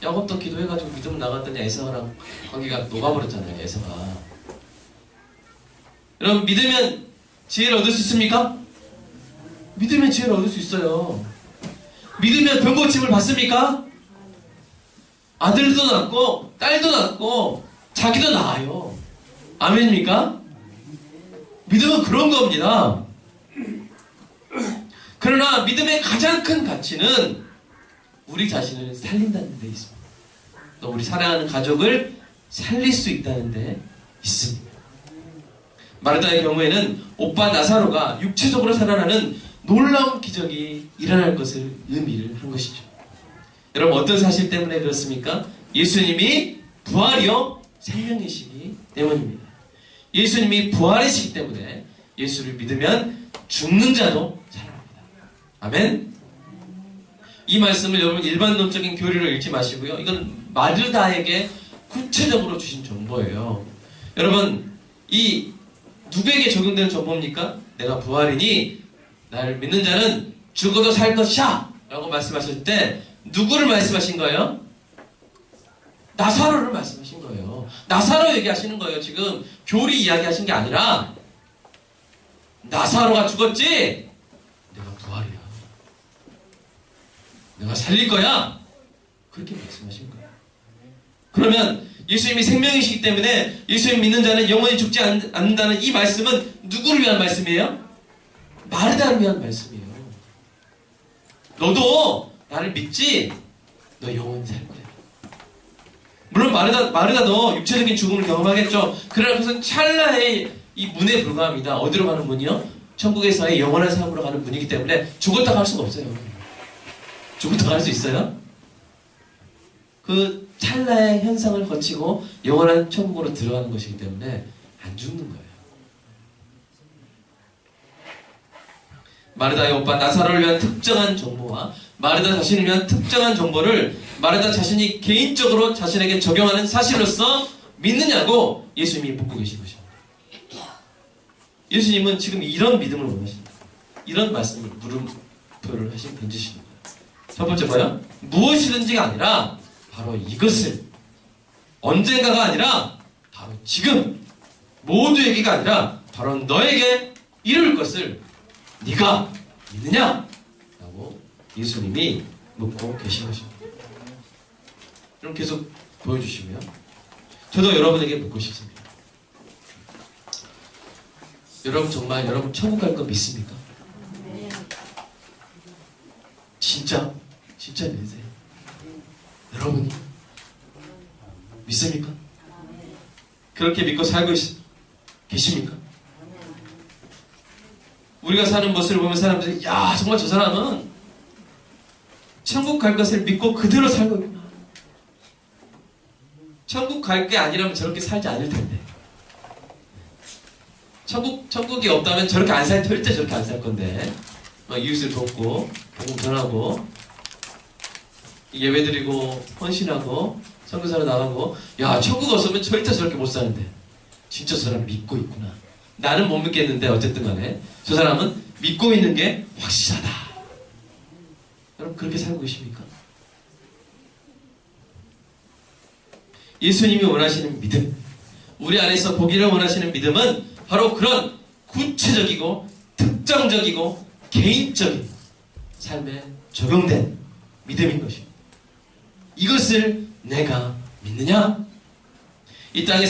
야곱도 기도해가지고 믿음 나갔더니 에서랑 관계가 녹아버렸잖아요. 에서가. 여러분, 믿으면 지혜를 얻을 수 있습니까? 믿으면 지혜를 얻을 수 있어요. 믿으면 병고침을 받습니까? 아들도 낳고 딸도 낳고 자기도 낳아요. 아멘입니까? 믿음은 그런 겁니다. 그러나 믿음의 가장 큰 가치는 우리 자신을 살린다는 데 있습니다. 또 우리 사랑하는 가족을 살릴 수 있다는 데 있습니다. 마르다의 경우에는 오빠 나사로가 육체적으로 살아나는 놀라운 기적이 일어날 것을 의미를 한 것이죠. 여러분, 어떤 사실 때문에 그렇습니까? 예수님이 부활이요 생명이시기 때문입니다. 예수님이 부활이시기 때문에 예수를 믿으면 죽는 자도 살아납니다. 아멘. 이 말씀을 여러분 일반론적인 교리로 읽지 마시고요. 이건 마르다에게 구체적으로 주신 정보예요. 여러분, 이 누구에게 적용되는 정보입니까? 내가 부활이니 나를 믿는 자는 죽어도 살 것이야 라고 말씀하실 때 누구를 말씀하신 거예요? 나사로를 말씀하신 거예요. 나사로 얘기하시는 거예요. 지금 교리 이야기하신 게 아니라 나사로가 죽었지? 내가 부활이야. 내가 살릴 거야. 그렇게 말씀하신 거예요. 그러면 예수님이 생명이시기 때문에 예수님 믿는 자는 영원히 죽지 않는다는 이 말씀은 누구를 위한 말씀이에요? 마르다를 위한 말씀이에요. 너도 나를 믿지? 너 영원히 살 거야. 물론 마르다도 육체적인 죽음을 경험하겠죠. 그러나 그것은 찰나의 이 문에 불과합니다. 어디로 가는 문이요? 천국에서의 영원한 삶으로 가는 문이기 때문에 죽었다 갈 수가 없어요. 죽었다 갈 수 있어요? 그 찰나의 현상을 거치고 영원한 천국으로 들어가는 것이기 때문에 안 죽는 거예요. 마르다의 오빠 나사로를 위한 특정한 정보와 마르다 자신을 위한 특정한 정보를 마르다 자신이 개인적으로 자신에게 적용하는 사실로서 믿느냐고 예수님이 묻고 계신 것입니다. 예수님은 지금 이런 믿음을 원하십니다. 이런 말씀을 물음표를 하신 던지시는 거예요. 첫 번째 뭐예요? 무엇이든지가 아니라 바로 이것을, 언젠가가 아니라 바로 지금, 모두에게가 아니라 바로 너에게 이룰 것을 네가 믿느냐? 라고 예수님이 묻고 계신 것입니다. 그럼 계속 보여주시고요. 저도 여러분에게 묻고 싶습니다. 여러분 정말 여러분 천국 갈 거 믿습니까? 진짜 믿으세요? 여러분이 믿습니까? 그렇게 믿고 살고 계십니까? 우리가 사는 모습을 보면 사람들이 야 정말 저 사람은 천국 갈 것을 믿고 그대로 살고 있구나. 천국 갈 게 아니라면 저렇게 살지 않을 텐데. 천국이 없다면 저렇게 절대 저렇게 안 살 건데. 이웃을 돕고, 복음 전하고, 예배드리고, 헌신하고, 선교사로 나가고, 야, 천국 없으면 절대 저렇게 못 사는데. 진짜 저 사람 믿고 있구나. 나는 못 믿겠는데, 어쨌든 간에. 저 사람은 믿고 있는 게 확실하다. 여러분, 그렇게 살고 계십니까? 예수님이 원하시는 믿음, 우리 안에서 보기를 원하시는 믿음은 바로 그런 구체적이고 특정적이고 개인적인 삶에 적용된 믿음인 것입니다. 이것을 내가 믿느냐? 이 땅의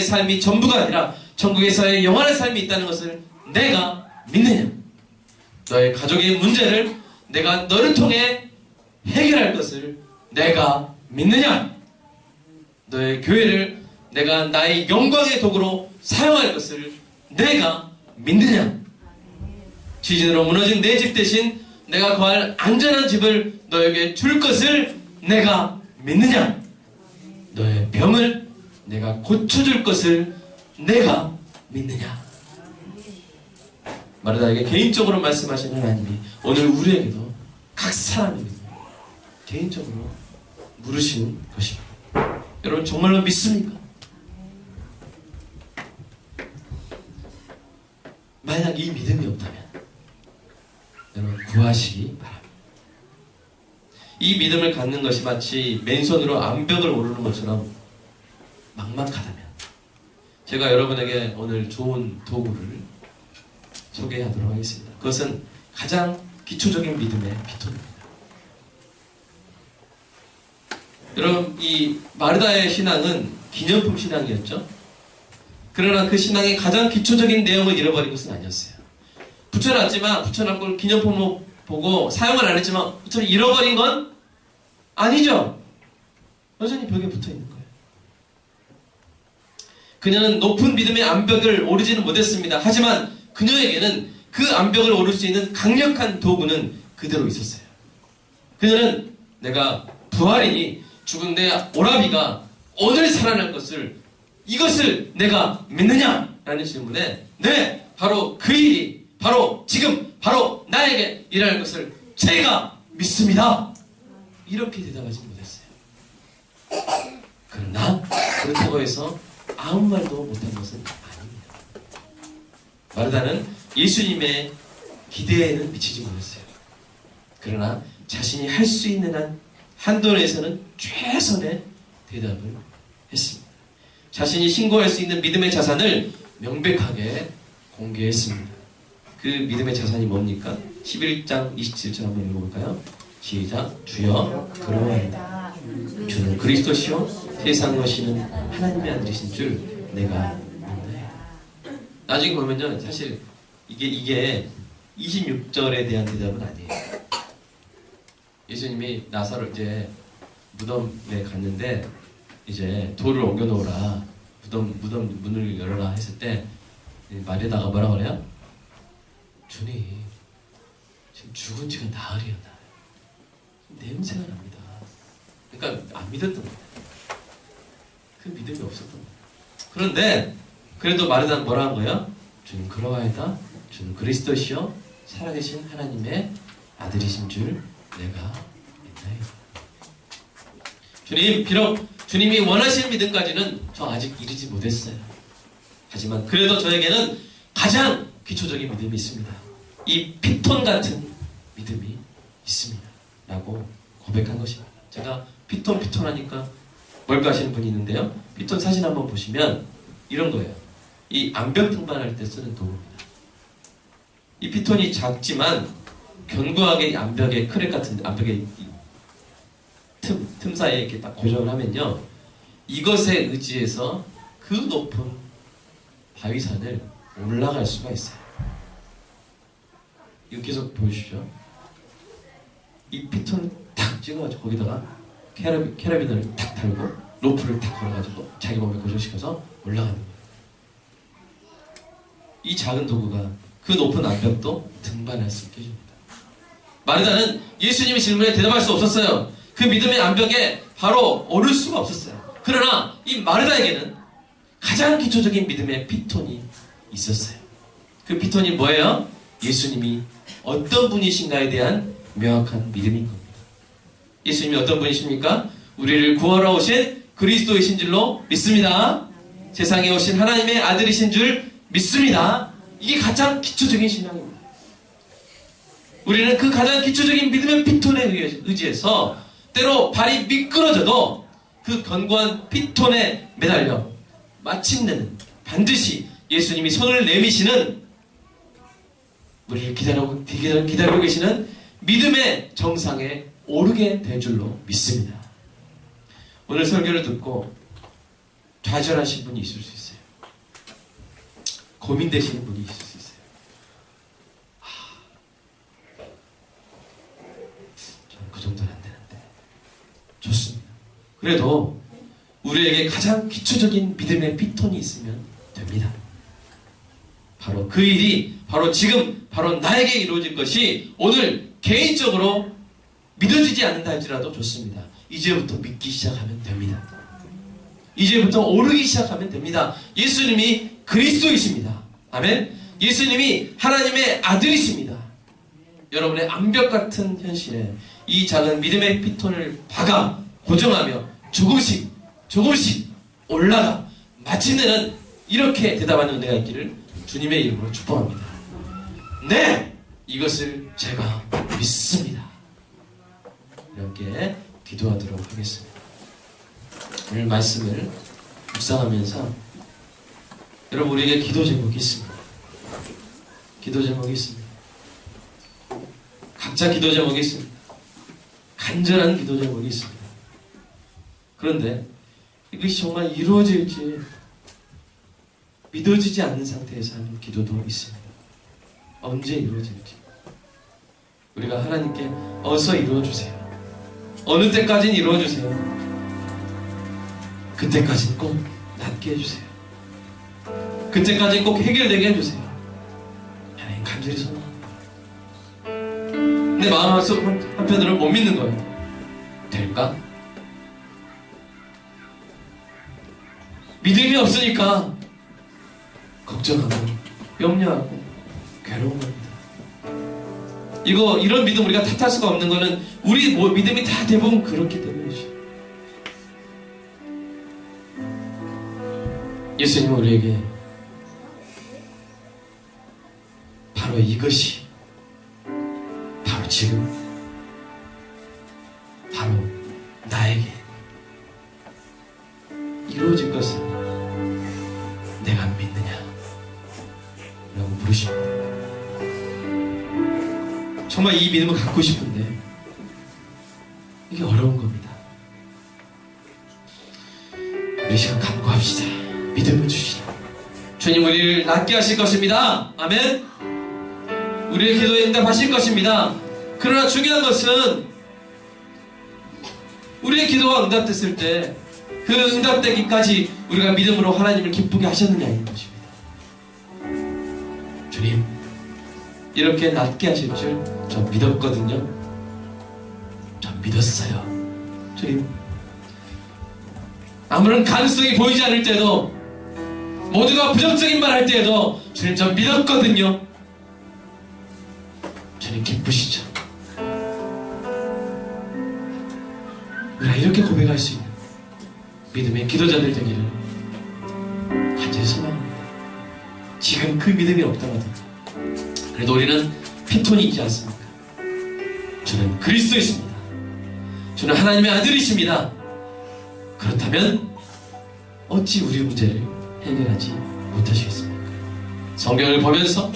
삶이 전부가 아니라 천국에서의 영원한 삶이 있다는 것을 내가 믿느냐? 너의 가족의 문제를 내가 너를 통해 해결할 것을 내가 믿느냐? 너의 교회를 내가 나의 영광의 도구로 사용할 것을 내가 믿느냐? 지진으로 무너진 내 집 대신 내가 거할 안전한 집을 너에게 줄 것을 내가 믿느냐? 너의 병을 내가 고쳐줄 것을 내가 믿느냐? 마르다에게 개인적으로 말씀하시는 하나님이 오늘 우리에게도 각 사람에게 개인적으로 물으시는 것입니다. 여러분 정말로 믿습니까? 만약 이 믿음이 없다면 여러분 구하시기 바랍니다. 이 믿음을 갖는 것이 마치 맨손으로 암벽을 오르는 것처럼 막막하다면 제가 여러분에게 오늘 좋은 도구를 소개하도록 하겠습니다. 그것은 가장 기초적인 믿음의 피톤입니다. 여러분 이 마르다의 신앙은 기념품 신앙이었죠. 그러나 그 신앙의 가장 기초적인 내용을 잃어버린 것은 아니었어요. 붙여놨지만 붙여놨고 기념품을 보고 사용을 안 했지만 잃어버린 건 아니죠. 여전히 벽에 붙어있는 거예요. 그녀는 높은 믿음의 암벽을 오르지는 못했습니다. 하지만 그녀에게는 그 암벽을 오를 수 있는 강력한 도구는 그대로 있었어요. 그녀는 내가 부활이니 죽은 내 오라비가 오늘 살아날 것을 이것을 내가 믿느냐? 라는 질문에 네! 바로 그 일이 바로 지금 바로 나에게 일어날 것을 제가 믿습니다. 이렇게 대답하지 못했어요. 그러나 그렇다고 해서 아무 말도 못한 것은 아닙니다. 마르다는 예수님의 기대에는 미치지 못했어요. 그러나 자신이 할 수 있는 한도 내에서는 최선의 대답을 했습니다. 자신이 신고할 수 있는 믿음의 자산을 명백하게 공개했습니다. 그 믿음의 자산이 뭡니까? 11장 27절 한번 읽어볼까요? 시작. 주여 그러하이다. 주는 그리스도시요 세상 오시는 하나님의 아들이신 줄 내가 믿나요? 나중에 보면요, 사실 이게 26절에 대한 대답은 아니에요. 예수님이 나사로 이제 무덤에 갔는데 이제 돌을 옮겨 놓으라, 무덤 문을 열어라 했을 때 마리아가 뭐라고 그래요? 주님, 지금 죽은 지가 나흘이었나? 냄새가 납니다. 그러니까 안 믿었던 거예요. 그 믿음이 없었던 거예요. 그런데 그래도 마르다는 뭐라 한 거예요? 주님 그러하이다. 주는 그리스도시요 살아계신 하나님의 아들이신 줄 내가 믿나요? 주님, 비록 주님이 원하시는 믿음까지는 저 아직 이르지 못했어요. 하지만 그래도 저에게는 가장 기초적인 믿음이 있습니다. 이 피톤 같은 믿음이 있습니다. 라고 고백한 것입니다. 제가 피톤 하니까 뭘까 하시는 분이 있는데요. 피톤 사진 한번 보시면 이런 거예요. 이 암벽 등반할 때 쓰는 도구입니다. 이 피톤이 작지만 견고하게 암벽에 크랙 같은 암벽에 틈 사이에 이렇게 딱 고정을 하면요, 이것에 의지해서 그 높은 바위산을 올라갈 수가 있어요. 이거 계속 보여주시죠. 이 피톤을 탁 찍어가지고 거기다가 캐러비너를 탁 달고 로프를 탁 걸어가지고 자기 몸에 고정시켜서 올라가는 거예요. 이 작은 도구가 그 높은 암벽도 등반할 수 있게 해줍니다. 마르다는 예수님의 질문에 대답할 수 없었어요. 그 믿음의 암벽에 바로 오를 수가 없었어요. 그러나 이 마르다에게는 가장 기초적인 믿음의 피톤이 있었어요. 그 피톤이 뭐예요? 예수님이 어떤 분이신가에 대한 명확한 믿음인 겁니다. 예수님이 어떤 분이십니까? 우리를 구하러 오신 그리스도이신 줄로 믿습니다. 세상에 오신 하나님의 아들이신 줄 믿습니다. 이게 가장 기초적인 신앙입니다. 우리는 그 가장 기초적인 믿음의 피톤에 의지해서 때로 발이 미끄러져도 그 견고한 피톤에 매달려 마침내는 반드시 예수님이 손을 내미시는 우리를 기다리고 계시는 믿음의 정상에 오르게 될 줄로 믿습니다. 오늘 설교를 듣고 좌절하신 분이 있을 수 있어요. 고민되시는 분이 있을 수 있어요. 저는 그 정도는 안 되는데. 좋습니다. 그래도 우리에게 가장 기초적인 믿음의 피톤이 있으면 됩니다. 바로 그 일이 바로 지금 바로 나에게 이루어질 것이 오늘 개인적으로 믿어지지 않는다 할지라도 좋습니다. 이제부터 믿기 시작하면 됩니다. 이제부터 오르기 시작하면 됩니다. 예수님이 그리스도이십니다. 아멘. 예수님이 하나님의 아들이십니다. 여러분의 암벽 같은 현실에 이 작은 믿음의 피톤을 박아 고정하며 조금씩 올라가 마침내는 이렇게 대답하는 은혜가 있기를 주님의 이름으로 축복합니다. 네! 이것을 제가 믿습니다. 이렇게 기도하도록 하겠습니다. 오늘 말씀을 묵상하면서 여러분 우리에게 기도 제목이 있습니다. 기도 제목이 있습니다. 각자 기도 제목이 있습니다. 간절한 기도 제목이 있습니다. 그런데 이것이 정말 이루어질지 믿어지지 않는 상태에서 하는 기도도 있습니다. 언제 이루어질지 우리가 하나님께 어서 이루어주세요. 어느 때까지는 이루어주세요. 그때까지는 꼭 낫게 해주세요. 그때까지는 꼭 해결되게 해주세요. 하나님 간절히 소망합니다. 내 마음 한편으로는 못 믿는 거예요. 될까? 믿음이 없으니까 걱정하고 염려하고 괴로운 겁니다. 이런 믿음 우리가 탓할 수가 없는 거는 우리 믿음이 다 대부분 그렇기 때문이죠. 예수님은 우리에게 바로 이것이 바로 지금 바로 나에게 이루어질 것을 내가 믿느냐 라고 물으십니다. 정말 이 믿음을 갖고 싶은데 이게 어려운 겁니다. 우리 시간 간구합시다. 믿음을 주시라. 주님 우리를 낫게 하실 것입니다. 아멘. 우리의 기도에 응답하실 것입니다. 그러나 중요한 것은 우리의 기도가 응답됐을 때 그 응답되기까지 우리가 믿음으로 하나님을 기쁘게 하셨느냐는 것입니다. 주님 이렇게 낫게 하실 줄 전 믿었거든요. 전 믿었어요. 주님 아무런 가능성이 보이지 않을 때도 모두가 부정적인 말 할 때에도 주님 전 믿었거든요. 주님 기쁘시죠. 우리가 이렇게 고백할 수 있는 믿음의 기도자들 되기를 간절히 소망합니다. 지금 그 믿음이 없더라도 그래도 우리는 피톤이 있지 않습니까? 주는 그리스도이십니다. 주는 하나님의 아들이십니다. 그렇다면 어찌 우리 문제를 해결하지 못하시겠습니까? 성경을 보면서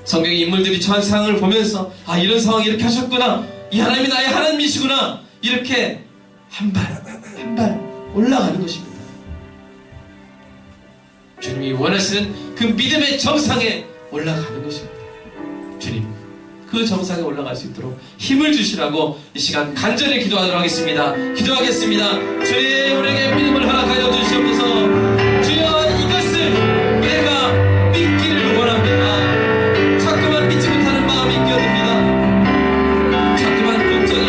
성경의 인물들이 처한 상황을 보면서 아 이런 상황이 이렇게 하셨구나, 이 하나님이 나의 하나님이시구나, 이렇게 한 발 한 발 올라가는 것입니다. 주님이 원하시는 그 믿음의 정상에 올라가는 것입니다. 주님, 그 정상에 올라갈 수 있도록 힘을 주시라고 이 시간 간절히 기도하도록 하겠습니다. 기도하겠습니다. 주님, 우리에게 믿음을 허락하여 주시옵소서. 주여, 이것을 내가 믿기를 원합니다. 자꾸만 믿지 못하는 마음이 끼어듭니다. 자꾸만 걱정이,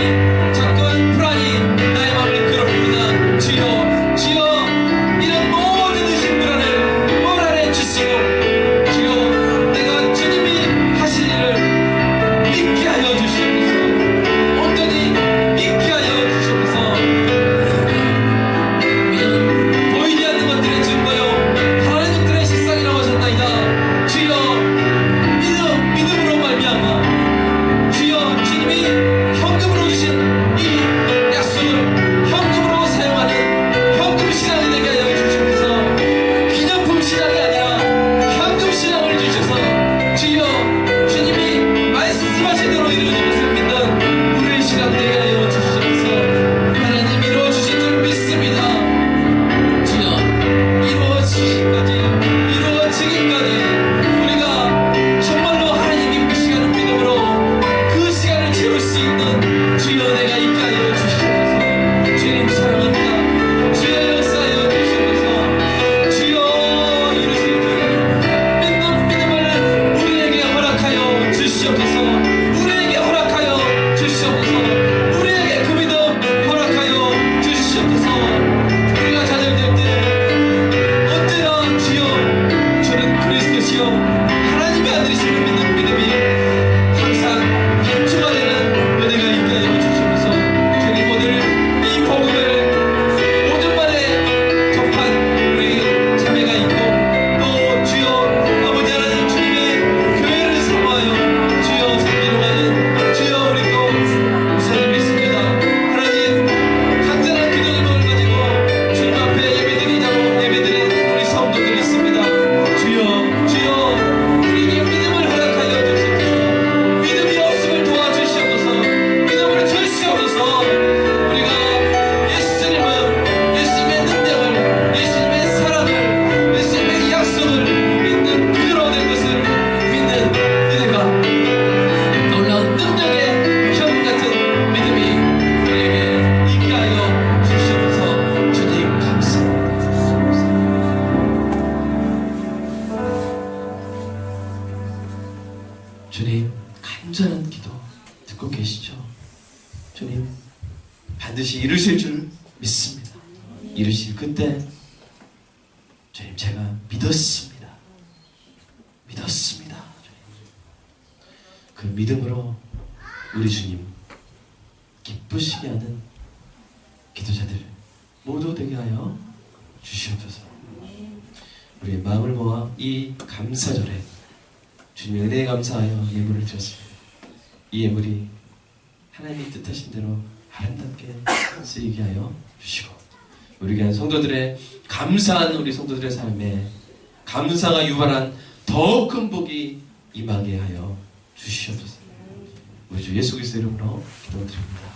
자꾸만 불안이 나의 마음을 괴롭힙니다. 주여, 주여, 이런 모든 의심 불안을 몰아내 주시고, 주여, 내가 주님이 하실 일을 믿게 하여 주시옵소서. 온전히 믿게 하여 주시옵소서. 믿음, 보이지 않는 것들의 증거요 하나님 것들의 실상이라고 하셨나이다. 주여, 믿음으로 말미암아 주여, 주님이 현금으로 주신 이 약속을 현금으로 사용하는 현금 신앙이 되게 하여 주시옵소서. 기념품 신앙이 아니라 현금 신앙을 주셔서 주여, 주님이 말씀하신 대로 이루어진 것을 믿는 우리의 신앙 되게 하여 주시옵소서. 하나님 이루어주신 줄 믿습니다. 주여, 이루어지기까지 우리가 정말로 하나님이 그 시간을 믿음으로 그 시간을 채울 수 있는 주여 내가 있게 하여 주시옵소서. 주님 사랑합니다. 주여 역사하여 주시옵소서. 주여 이루실 줄 믿는 믿음을 우리에게 허락하여 주시옵소서. 우리에게 허락하여 주시옵소서. 우리에게 그 믿음 허락하여 주시옵소서. 우리가 좌절될 때 언제나 주여, 저는 그리스도시요 하나님의 아들이심을 믿는 믿음이 항상 힘초가 되는 은혜가 있게 하여 주시옵소서. 주님, 오늘 이 복음을 5년 만에 접한 우리 자매가 있고, 또 주여 아버지 하나님 주님의 교회를 사모하여 주여 섬기러 가는 주여 우리 또 목사님이 있습니다. 하나님, 간절한 기도 제목을 가지고 주님 앞에 예배드리는 우리 성도들이 있습니다. 주여, 주여, 우리에게 믿음을 허락하여 주시옵소서. 믿음이 없음을 도와주시옵소서. 믿음을 주시옵소서. 우리가 예수님의 능력을, 예수님의 사랑을, 예수님의 약속을 믿는 그대로 된 것을 믿는 은혜가, 놀라운 능력의 현 같은 믿음이 우리에게 있게 하여 주시옵소서. 주님 감사합니다. 주님, 간절한 기도 듣고 계시죠? 주님, 반드시 이루실 줄 믿습니다. 이루실 그때 주님, 제가 믿었습니다. 믿었습니다. 주님. 그 믿음으로 우리 주님 기쁘시게 하는 기도자들 모두 되게 하여 주시옵소서. 우리의 마음을 모아 이 감사절에 주님의 은혜에 감사하여 예물을 드렸습니다. 이 예물이 하나님이 뜻하신 대로 아름답게 쓰이게 하여 주시고, 우리 교회 성도들의 감사한 우리 성도들의 삶에 감사가 유발한 더 큰 복이 임하게 하여 주시옵소서. 우리 주 예수 그리스도 이름으로 기도드립니다.